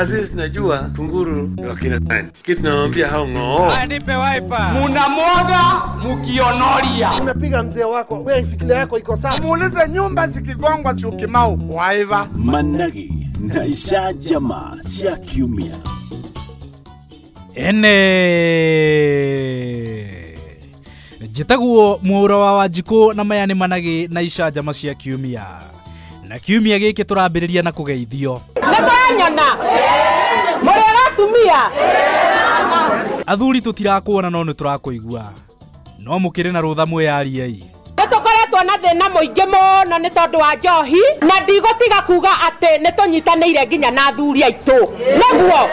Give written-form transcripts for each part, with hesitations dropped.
Sisi tunajua kunguru wakina nani. Kitu nawaambia hao ng'oo. Nipe wiper. Munamwaga mukionoria. Unapiga mzee wako, wewe ifikiria yako iko sawa. Muulize nyumba zikigongwa Syokimau. Wiper. Managi na isha jamaa cia kiumia. Jitagwo Mwaura wa Wanjiku na maya ni Managi na isha jamaa cia kiumia. Na kiumia giki turambiriria na kugeithio. Nĩmũranyona mũrĩratumia Athuri tutirakuona no nĩ turakũigua. No mũkĩrĩ na rũtha mwĩyariei. nĩtũkoretwo na thĩna mũingĩ mũno nĩ tondũ wa njohi na ndigũtiga kuga atĩ nĩtũnyitanĩire nginya na athuri aitũ nĩguo.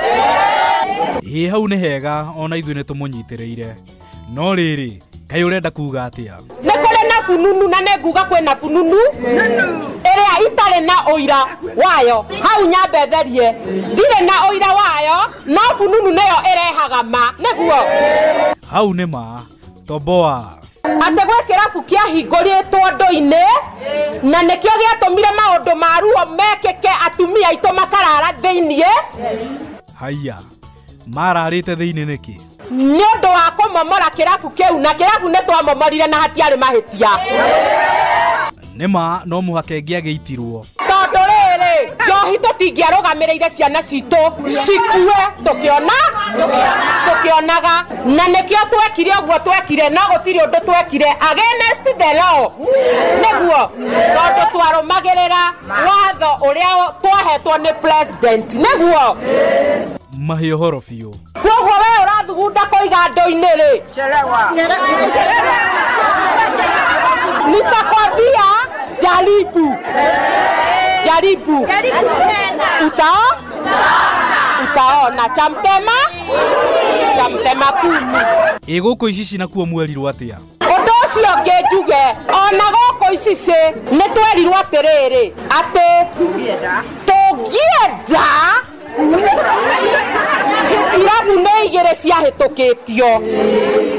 Hau nĩ hega ona ithuĩ nĩtũmũnyitĩrĩire. No rĩrĩ kaĩ ũrenda kuga atĩa? Nĩ kũrĩ na fununu na nĩnguga kwĩna fununu ĩrĩa itarĩ na ũira wayo. Hau nyambe therie ndirĩ na ũira wayo no fununu nĩyo ĩrehaga ma nĩguo. Hau nĩ ma toboa atĩ gwĩ kĩrabu kĩahingũrĩtwo ndũ-inĩ na nĩkĩo gĩatũmire maũndũ ma ruo mekĩke atumia aitũ makarara thĩiniĩ. Haiya mararĩte thĩinĩ nĩkĩ? Nĩ ũndũ wa kũmomora kĩrabu kĩu na kĩrabu nĩ twamomorire na hatiarĩ mahĩtia. Nĩma no mũhaka ngĩagĩitirwo. Tondũ rĩrĩ njohi tũtingĩarũgamĩrĩire ciana citũ cikue tũkĩonaga na nĩkĩo twekire ũguo twekire no gũtirĩ ũndũ twekire against the law nĩguo tondũ twarũmagĩrĩra watho ũrĩa twahetwo nĩ president nĩguo. Mahĩ ũhoro biũ. Koguo we ũrathugunda kũiga ndũ-inĩ rĩ? Nitakwambia jaribu utaona chamtema kumi. Gũkũ ici nakuo mwerirwo atĩa? Ũndũ ũcio ũngĩ njuge ona gũkũ ici nĩ twerirwo atĩrĩrĩ atĩ tũngĩenda irabu nĩ igĩrĩ ciahĩtũkĩtio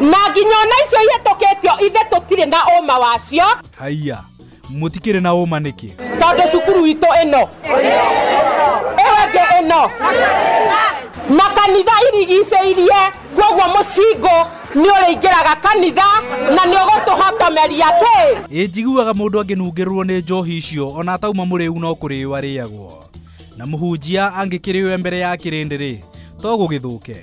na nginya ona icio ihĩtũkĩtio ithe tũtirĩ na ũma wacio. Haiya mũtikĩrĩ na ũma nĩkĩ? Tondũ cukuru itũ ĩno ĩwenge ĩno na kanitha irigicĩirie koguo mũcingo nĩ ũrĩingĩraga kanitha na nĩ ũgũtũhotomeria kĩ? Njiguaga mũndũ angĩnungĩrwo nĩ njohi icio ona atauma mũrĩu no kũrĩo arĩagwo na mũhunjia angĩkĩrĩo mbere ya kĩrĩndĩ rĩ to gũgĩthũke.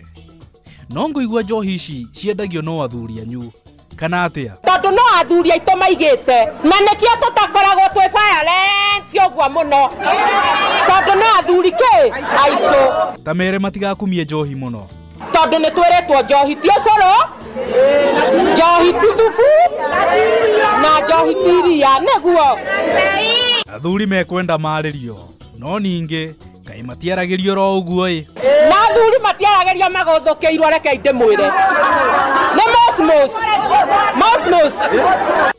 No ngũigua njohi ici ciendagio no athuri anyu kana atĩa? Tondũ no athuri aitũ maigĩte na nĩkĩo tũtakoragwo twĩ violent ũguo mũno tondũ no athuri kĩ aitũ. Ta mere matigakumie njohi mũno tondũ nĩ twĩrĩtwo njohi ti ũcũrũ njohi ti thubu na njohi ti iria nĩguo. Athuri mekwenda marĩrio no ningĩ kaĩ matiaragĩrio ro ũguo ĩ? Na athuri matiaragĩrio magũthũkĩirwo reke ndĩmwĩre nĩ mosmos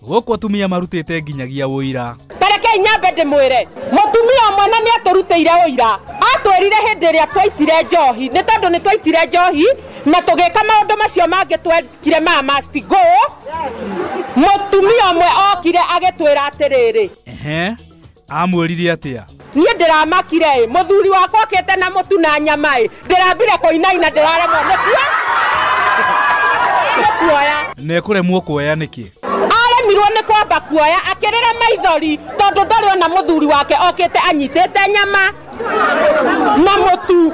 gũkũ atumia marutĩte nginyagia ũira. Tareke nyambe ndĩmwĩre mũtumia ũmwe na nĩ atũrutĩire ũira atwĩrire hĩndĩ ĩrĩa twaitire njohi nĩ tondũ nĩ twaitire njohi na tũgĩka maũndũ macio mangĩ twekire ma must go. Mũtumia ũmwe okire agĩtwĩra atĩrĩrĩ amwĩrire atĩa? Niĩ ndĩramakire mũthuri wakwa okĩte na mũtu na nyama ndĩrambire kũinaina ndĩraremwo nĩkuoya. Nekũremwo kuoya nĩkĩ? Aremirwo nĩ kwamba kuoya akĩrĩra maithori tondũ ndarĩ ona mũthuri wake okĩte anyitĩte nyama na mũtu.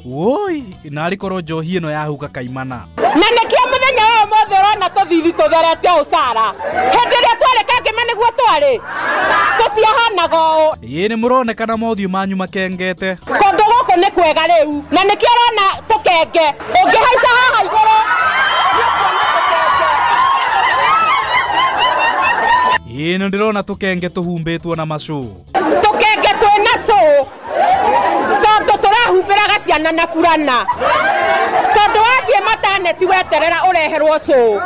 Woi narĩ korwo njohi ĩno yahuka kaimana. Na nĩkĩo mũthenya wa ũmũthĩ ũrona tũthithi tũtherete ũcara. Hĩndĩ ĩrĩa twarĩ kangĩma nĩguo twarĩ tũtiahanaga ũũ. Ĩĩ nĩ mũronekana mothiũ manyu makengete. Kũndũ gũkũ nĩ kwega rĩu na nĩkĩo ũrona tũkenge ũngĩhaica haha igũrũ. Ĩĩ nĩ ndĩrona tũkenge tũhumbĩtwo na macũ. Tũkenge twĩna cũ tondũ tũrahumbĩraga ciana na burana tondũ wathiĩ mataneti weterera ũreherwo cũ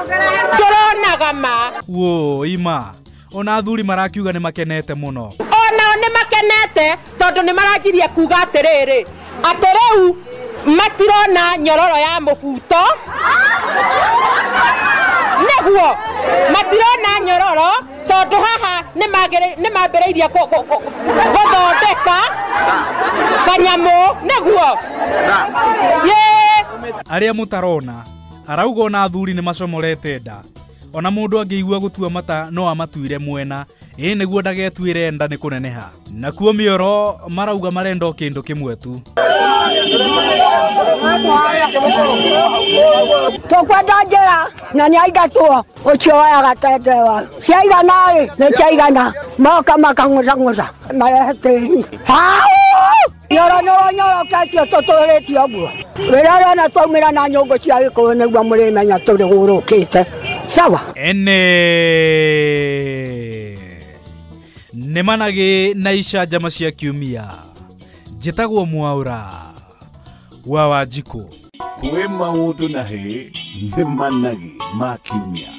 ndũronaga ma. Woi ma ona athuri marakiuga nĩ makenete mũno. Onao nĩ makenete tondũ nĩ maranjirie kuga atĩrĩrĩ atĩ rĩu matirona nyororo ya mũbuto nĩguo matirona nyororo tondũ haha nĩ mambĩrĩirie gũthondeka kanyamũ nĩguo. Arĩa mũtarona arauga ona athuri nĩ macomorete nda, ona mũndũ angĩigua gũtua mata no amatuire mwena, nĩguo ndagetuire nda nĩ kũneneha. Nakuo mĩoro marauga marenda kĩndũ kĩmwe tu. Tũkwenda njĩra na nĩ aingatwo ũcio wayaga tendewa ciaigana-rĩ nĩ ciaigana, moka makang'ũcang'ũca marehe tĩri. Nyoroketio tũtũrĩtio ũguo, rĩrĩa rĩona twaumĩra na nyũngũ cia Gĩkũyũ nĩguo mũrĩmenya tũrĩ gũrũkĩte. Sawa nĩ Managĩ na icanjama cia kiumia. Njĩtagwo Mwaũra wa Wanjikũ. Kwĩ maũndũ na hĩ nĩ Managĩ ma kiumia.